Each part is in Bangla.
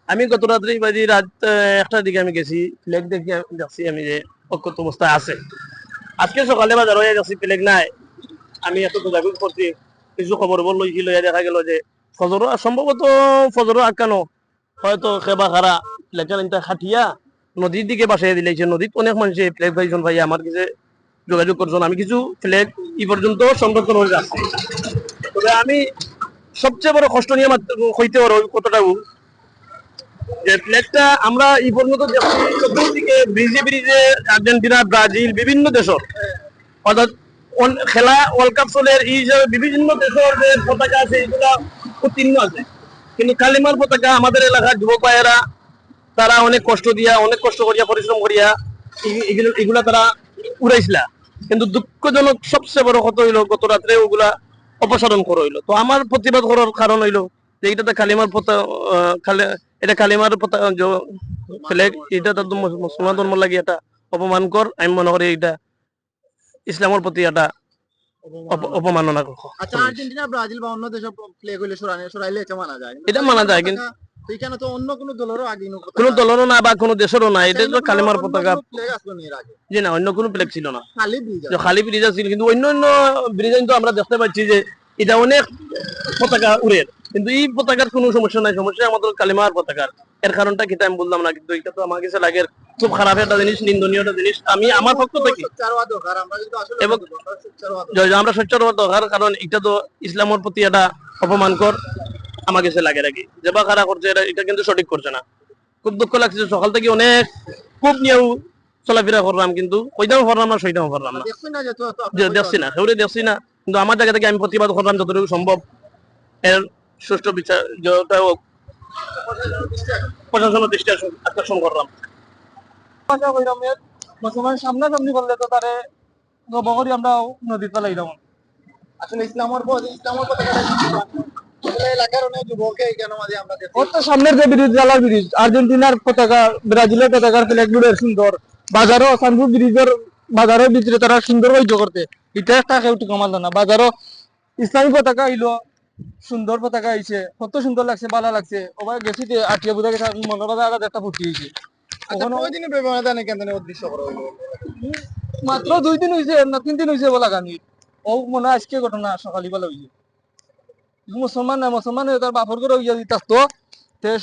আমি গত রাত্রে বাজি রাত 1টার দিকে আমি গেছি, ফ্ল্যাগ দেখছি আমি যে অক্ষত অবস্থায় আছে। আজকে সকালে বাজার হয়ে গেছি, ফ্ল্যাগ নাই। আমি এত খোঁজাখুঁজ করছি, কিছু খবর লইছিল, দেখা গেল যে ফজর সম্ভবত ফজর আটকানো হয়তো খেবা খারা ফ্ল্যাগটা খাটিয়া নদীর দিকে বাসায় দিলেছে। নদীত অনেক মানুষ ফ্ল্যাগ ভাইজন ভাই আমার কাছে যোগাযোগ করছেন। আমি কিছু ফ্ল্যাগ ই পর্যন্ত সংরক্ষণ হয়ে যাচ্ছে। তবে আমি সবচেয়ে বড় কষ্ট নিয়ে হইতে পারো কতটাও যে ফ্ল্যাগটা আমরা এই পর্যন্ত দেখছি চতুর্দিকে ব্রিজে ব্রিজে আর্জেন্টিনা, ব্রাজিল, বিভিন্ন দেশের অর্থাৎ খেলা ওয়ার্ল্ড কাপ চলে এই যে বিভিন্ন দেশের যে পতাকা আছে এগুলা উত্তীর্ণ আছে, কিন্তু কালিমার পতাকা আমাদের এলাকার যুবক ভাইয়েরা তারা অনেক কষ্ট করিয়া পরিশ্রম করিয়া এগুলা তারা উড়াইছিল। কিন্তু দুঃখজনক সবচেয়ে বড় কথা হইলো গত রাত্রে ওগুলা অপসারণ করা হইলো। তো আমার প্রতিবাদ করার কারণ হইলো যে এটাতে কালিমার এটা কালিমার ফ্ল্যাগ, এটা তো মুসলমান ধর্ম লাগে এটা অপমান কর। আমি মনে করি এটা ইসলামের প্রতি এটা অপমাননা। আচ্ছা, আর্জেন্টিনা, ব্রাজিল বা অন্য দেশে ফ্ল্যাগ হইলে সরাইলে এটা মানা যায়, এটা মানা যায়, কিন্তু এখানে তো অন্য কোনো দলেরও আগে কোনো দলেরও না বা কোনো দেশেরও না, এটা তো কালিমার পতাকা। ফ্ল্যাগ আসলো এর আগে? জি না, অন্য কোনো ফ্ল্যাগ ছিল না, খালি খালি ব্রিজ ছিল। কিন্তু অন্য অন্য ব্রিজে কিন্তু আমরা দেখতে পাচ্ছি যে এটা অনেক পতাকা উড়ে, কিন্তু এই পতাকার কোনো সমস্যা নাই। সমস্যা আমাদের কালিমার পতাকার। এর কারণটা কি আমি বললাম না, কিন্তু এটা তো আমার কাছে লাগে খুব খারাপ একটা জিনিস, নিন্দনীয় একটা জিনিস। আমি আমার পক্ষ থেকে এবং আমরা সোচ্চার হওয়ার দরকার, কারণ এটা তো ইসলামের প্রতি একটা অপমান কর আমার কাছে লাগে নাকি। যে বা খারাপ করছে এটা কিন্তু সঠিক করছে না। খুব দুঃখ লাগছে, সকাল থেকে অনেক খুব নিয়েও চলাফেরা করলাম, কিন্তু ওইটাও করলাম না, সেইটাও করলাম না, দেখছি না, সেগুলো দেখছি না। কিন্তু আমার জায়গা থেকে আমি প্রতিবাদ করলাম যতটুকু সম্ভব। এর সুষ্ঠু বিচার যেটা হোক, প্রশাসনের দৃষ্টি আকর্ষণ করলাম। সামনাসামনি করলে তো তারে বকরি আমরা নদী তলাই যাবো। আসলে ইসলামের এলাকার অনেক যুবক কেন মাঝে আমরা ওর তো সামনের যে ব্রিজ, জালার ব্রিজ, আর্জেন্টিনার পতাকা, ব্রাজিলের পতাকার ফ্ল্যাগ সুন্দর। বাজারও সানপুর ব্রিজের বাজারের ভিতরে তারা সুন্দর ঐক্য করতে, এটা একটা কেউ কমাল না। বাজারও ইসলামী পতাকা আইলো, সুন্দর পতাকা আইছে, কত সুন্দর লাগছে, ভালো লাগছে। ওবার গেছি আটিয়া বুঝা গেছে, মনের বাজার আলাদা একটা ফুটি হয়েছে। মাত্র 2 দিন হয়েছে না 3 দিন হয়েছে বলা গানি। ও মনে হয় আজকে ঘটনা সকালবেলা হয়েছে। মুসলমান না, মুসলমান তার বাপর করে হইয়া দিতাস তো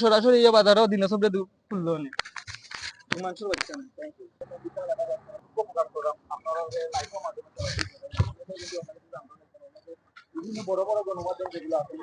সরাসরি ইয়ে বাজারও দিনে সব তুললো নি মানুষের বাচ্চা না। বিভিন্ন বড় বড় গণমাধ্যম যেগুলো আছে